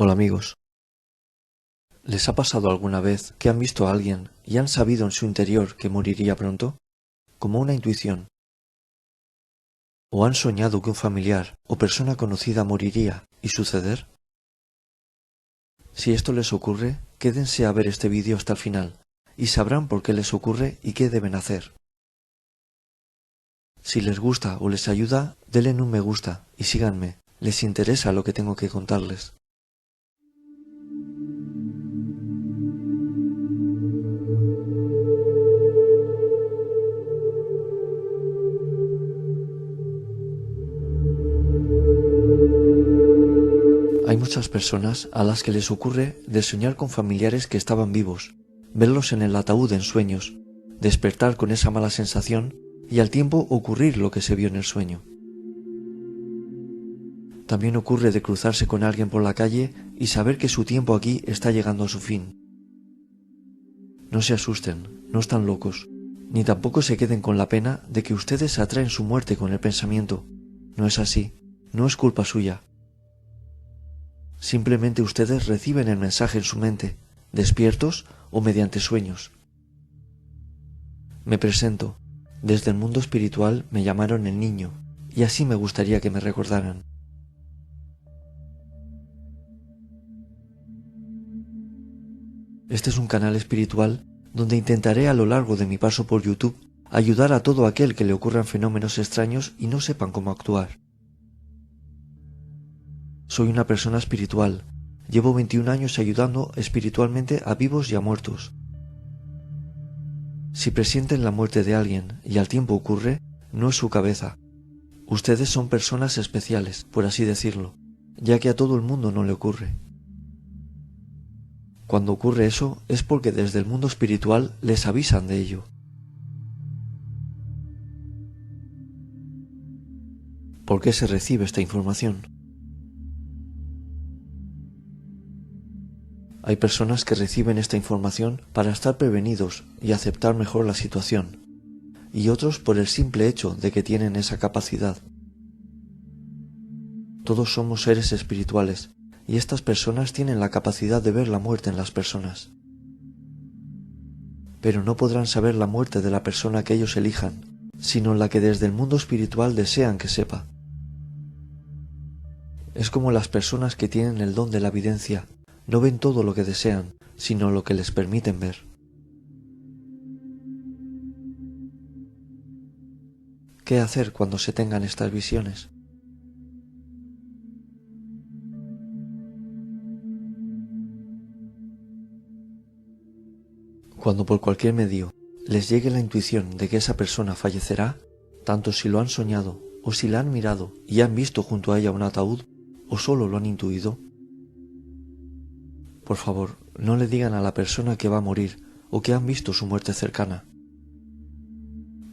Hola amigos. ¿Les ha pasado alguna vez que han visto a alguien y han sabido en su interior que moriría pronto? Como una intuición. ¿O han soñado que un familiar o persona conocida moriría y suceder? Si esto les ocurre, quédense a ver este vídeo hasta el final y sabrán por qué les ocurre y qué deben hacer. Si les gusta o les ayuda, denle un me gusta y síganme. Les interesa lo que tengo que contarles. Hay muchas personas a las que les ocurre de soñar con familiares que estaban vivos, verlos en el ataúd en sueños, despertar con esa mala sensación y al tiempo ocurrir lo que se vio en el sueño. También ocurre de cruzarse con alguien por la calle y saber que su tiempo aquí está llegando a su fin. No se asusten, no están locos, ni tampoco se queden con la pena de que ustedes atraen su muerte con el pensamiento. No es así, no es culpa suya. Simplemente ustedes reciben el mensaje en su mente, despiertos o mediante sueños. Me presento. Desde el mundo espiritual me llamaron el niño, y así me gustaría que me recordaran. Este es un canal espiritual donde intentaré a lo largo de mi paso por YouTube ayudar a todo aquel que le ocurran fenómenos extraños y no sepan cómo actuar. Soy una persona espiritual. Llevo 21 años ayudando espiritualmente a vivos y a muertos. Si presienten la muerte de alguien y al tiempo ocurre, no es su cabeza. Ustedes son personas especiales, por así decirlo, ya que a todo el mundo no le ocurre. Cuando ocurre eso es porque desde el mundo espiritual les avisan de ello. ¿Por qué se recibe esta información? Hay personas que reciben esta información para estar prevenidos y aceptar mejor la situación, y otros por el simple hecho de que tienen esa capacidad. Todos somos seres espirituales, y estas personas tienen la capacidad de ver la muerte en las personas. Pero no podrán saber la muerte de la persona que ellos elijan, sino la que desde el mundo espiritual desean que sepa. Es como las personas que tienen el don de la evidencia. No ven todo lo que desean, sino lo que les permiten ver. ¿Qué hacer cuando se tengan estas visiones? Cuando por cualquier medio les llegue la intuición de que esa persona fallecerá, tanto si lo han soñado o si la han mirado y han visto junto a ella un ataúd o solo lo han intuido, por favor, no le digan a la persona que va a morir o que han visto su muerte cercana.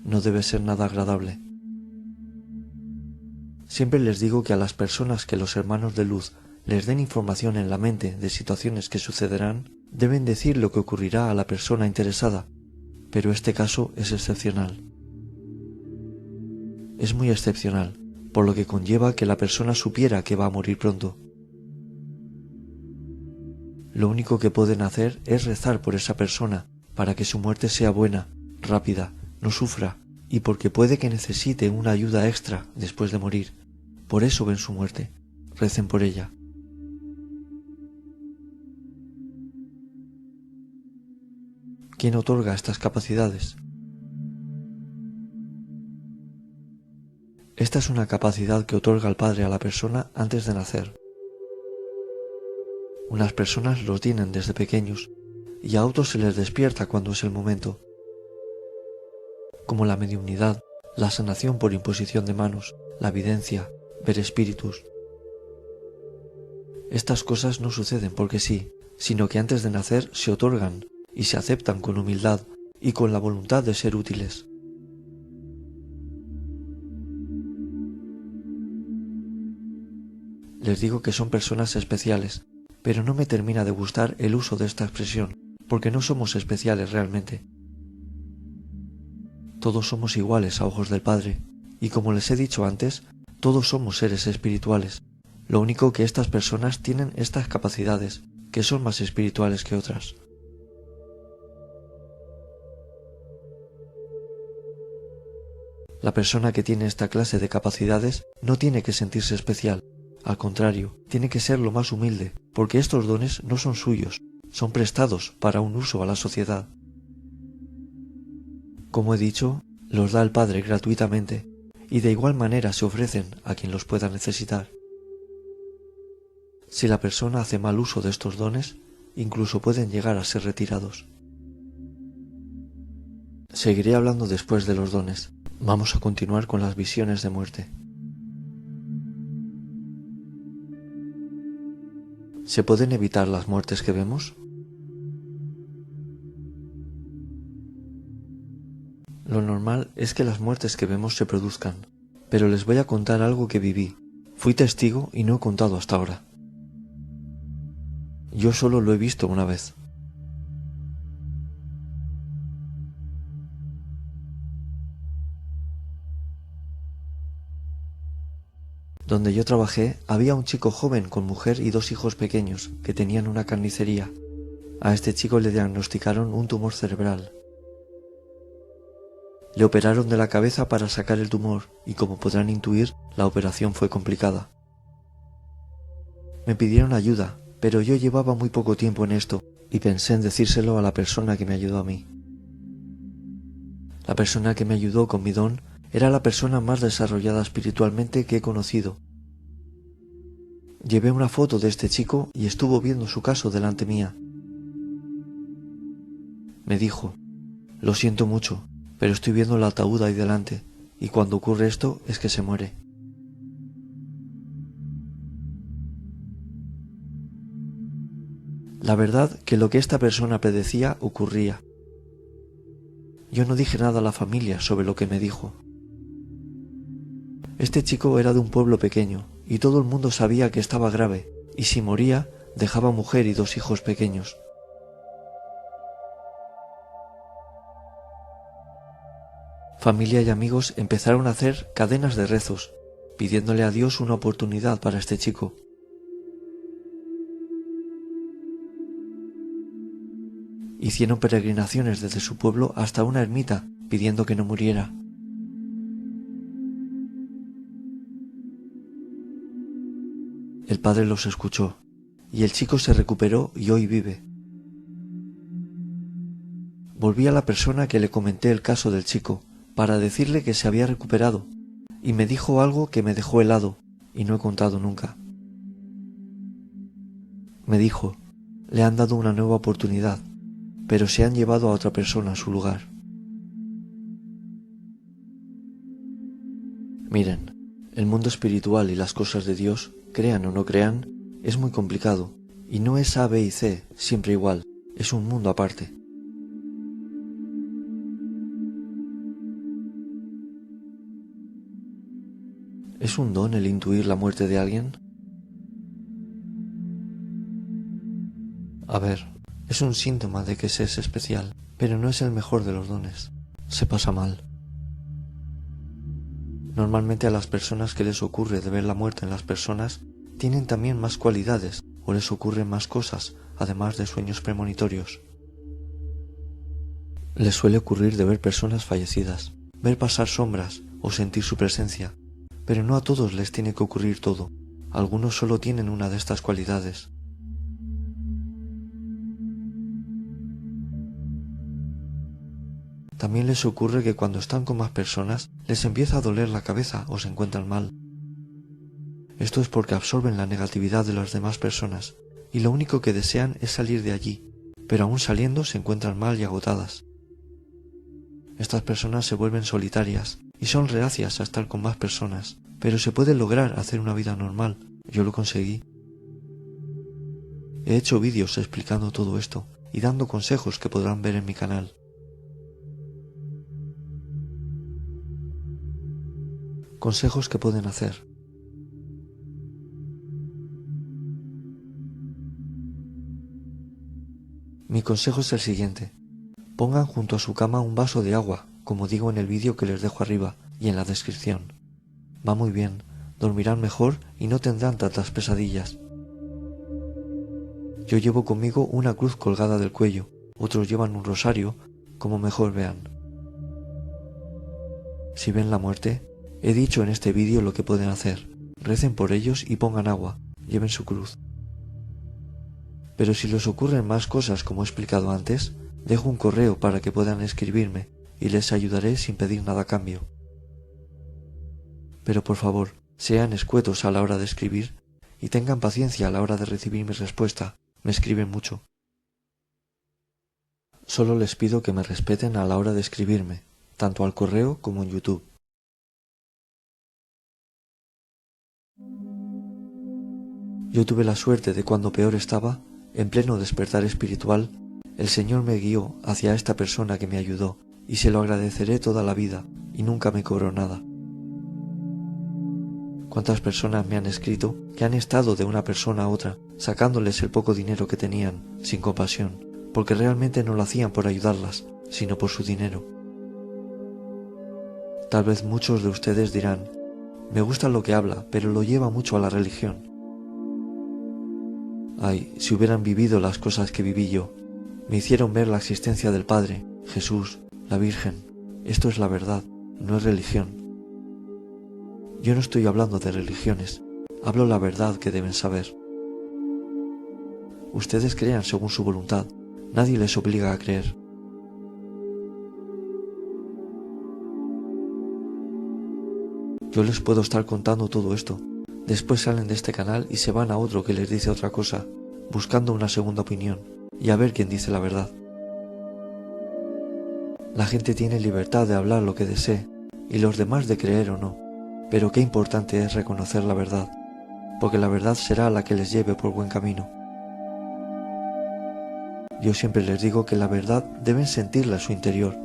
No debe ser nada agradable. Siempre les digo que a las personas que los hermanos de luz les den información en la mente de situaciones que sucederán, deben decir lo que ocurrirá a la persona interesada, pero este caso es excepcional. Es muy excepcional, por lo que conlleva que la persona supiera que va a morir pronto. Lo único que pueden hacer es rezar por esa persona para que su muerte sea buena, rápida, no sufra, y porque puede que necesite una ayuda extra después de morir. Por eso ven su muerte. Recen por ella. ¿Quién otorga estas capacidades? Esta es una capacidad que otorga el Padre a la persona antes de nacer. Unas personas lo tienen desde pequeños y a otros se les despierta cuando es el momento, como la mediumnidad, la sanación por imposición de manos, la evidencia, ver espíritus. Estas cosas no suceden porque sí, sino que antes de nacer se otorgan y se aceptan con humildad y con la voluntad de ser útiles. Les digo que son personas especiales, pero no me termina de gustar el uso de esta expresión, porque no somos especiales realmente. Todos somos iguales a ojos del Padre, y como les he dicho antes, todos somos seres espirituales, Lo único que estas personas tienen estas capacidades, que son más espirituales que otras. La persona que tiene esta clase de capacidades no tiene que sentirse especial. Al contrario, tiene que ser lo más humilde, porque estos dones no son suyos, son prestados para un uso a la sociedad. Como he dicho, los da el Padre gratuitamente, y de igual manera se ofrecen a quien los pueda necesitar. Si la persona hace mal uso de estos dones, incluso pueden llegar a ser retirados. Seguiré hablando después de los dones. Vamos a continuar con las visiones de muerte. ¿Se pueden evitar las muertes que vemos? Lo normal es que las muertes que vemos se produzcan, pero les voy a contar algo que viví. Fui testigo y no he contado hasta ahora. Yo solo lo he visto una vez. Donde yo trabajé había un chico joven con mujer y 2 hijos pequeños que tenían una carnicería. A este chico le diagnosticaron un tumor cerebral. Le operaron de la cabeza para sacar el tumor y, como podrán intuir, la operación fue complicada. Me pidieron ayuda, pero yo llevaba muy poco tiempo en esto y pensé en decírselo a la persona que me ayudó a mí. La persona que me ayudó con mi don era la persona más desarrollada espiritualmente que he conocido. Llevé una foto de este chico y estuvo viendo su caso delante mía. Me dijo: «Lo siento mucho, pero estoy viendo el ataúd ahí delante, y cuando ocurre esto es que se muere». La verdad que lo que esta persona predecía ocurría. Yo no dije nada a la familia sobre lo que me dijo. Este chico era de un pueblo pequeño y todo el mundo sabía que estaba grave, y si moría dejaba mujer y 2 hijos pequeños. Familia y amigos empezaron a hacer cadenas de rezos, pidiéndole a Dios una oportunidad para este chico. Hicieron peregrinaciones desde su pueblo hasta una ermita, pidiendo que no muriera. El padre los escuchó, y el chico se recuperó y hoy vive. Volví a la persona que le comenté el caso del chico, para decirle que se había recuperado, y me dijo algo que me dejó helado, y no he contado nunca. Me dijo: «Le han dado una nueva oportunidad, pero se han llevado a otra persona a su lugar». Miren, el mundo espiritual y las cosas de Dios, crean o no crean, es muy complicado, y no es A, B y C siempre igual, es un mundo aparte. ¿Es un don el intuir la muerte de alguien? A ver, es un síntoma de que se es especial, pero no es el mejor de los dones. Se pasa mal. Normalmente a las personas que les ocurre de ver la muerte en las personas tienen también más cualidades o les ocurren más cosas, además de sueños premonitorios. Les suele ocurrir de ver personas fallecidas, ver pasar sombras o sentir su presencia, pero no a todos les tiene que ocurrir todo. Algunos solo tienen una de estas cualidades. También les ocurre que cuando están con más personas les empieza a doler la cabeza o se encuentran mal. Esto es porque absorben la negatividad de las demás personas y lo único que desean es salir de allí, pero aún saliendo se encuentran mal y agotadas. Estas personas se vuelven solitarias y son reacias a estar con más personas, pero se puede lograr hacer una vida normal. Yo lo conseguí. He hecho vídeos explicando todo esto y dando consejos que podrán ver en mi canal. Consejos que pueden hacer. Mi consejo es el siguiente: pongan junto a su cama un vaso de agua, como digo en el vídeo que les dejo arriba y en la descripción. Va muy bien, dormirán mejor y no tendrán tantas pesadillas. Yo llevo conmigo una cruz colgada del cuello, otros llevan un rosario, como mejor vean. Si ven la muerte, he dicho en este vídeo lo que pueden hacer. Recen por ellos y pongan agua, lleven su cruz. Pero si les ocurren más cosas como he explicado antes, dejo un correo para que puedan escribirme y les ayudaré sin pedir nada a cambio. Pero por favor, sean escuetos a la hora de escribir y tengan paciencia a la hora de recibir mi respuesta. Me escriben mucho. Solo les pido que me respeten a la hora de escribirme, tanto al correo como en YouTube. Yo tuve la suerte de cuando peor estaba, en pleno despertar espiritual, el Señor me guió hacia esta persona que me ayudó y se lo agradeceré toda la vida y nunca me cobró nada. ¿Cuántas personas me han escrito que han estado de una persona a otra sacándoles el poco dinero que tenían, sin compasión, porque realmente no lo hacían por ayudarlas, sino por su dinero? Tal vez muchos de ustedes dirán, me gusta lo que habla, pero lo lleva mucho a la religión. Ay, si hubieran vivido las cosas que viví yo, me hicieron ver la existencia del Padre, Jesús, la Virgen. Esto es la verdad, no es religión. Yo no estoy hablando de religiones, hablo la verdad que deben saber. Ustedes crean según su voluntad, nadie les obliga a creer. Yo les puedo estar contando todo esto, después salen de este canal y se van a otro que les dice otra cosa, buscando una segunda opinión, y a ver quién dice la verdad. La gente tiene libertad de hablar lo que desee, y los demás de creer o no. Pero qué importante es reconocer la verdad, porque la verdad será la que les lleve por buen camino. Yo siempre les digo que la verdad deben sentirla en su interior,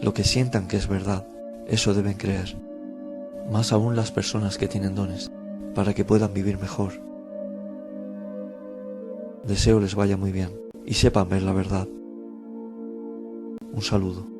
lo que sientan que es verdad, eso deben creer. Más aún las personas que tienen dones, para que puedan vivir mejor. Deseo les vaya muy bien y sepan ver la verdad. Un saludo.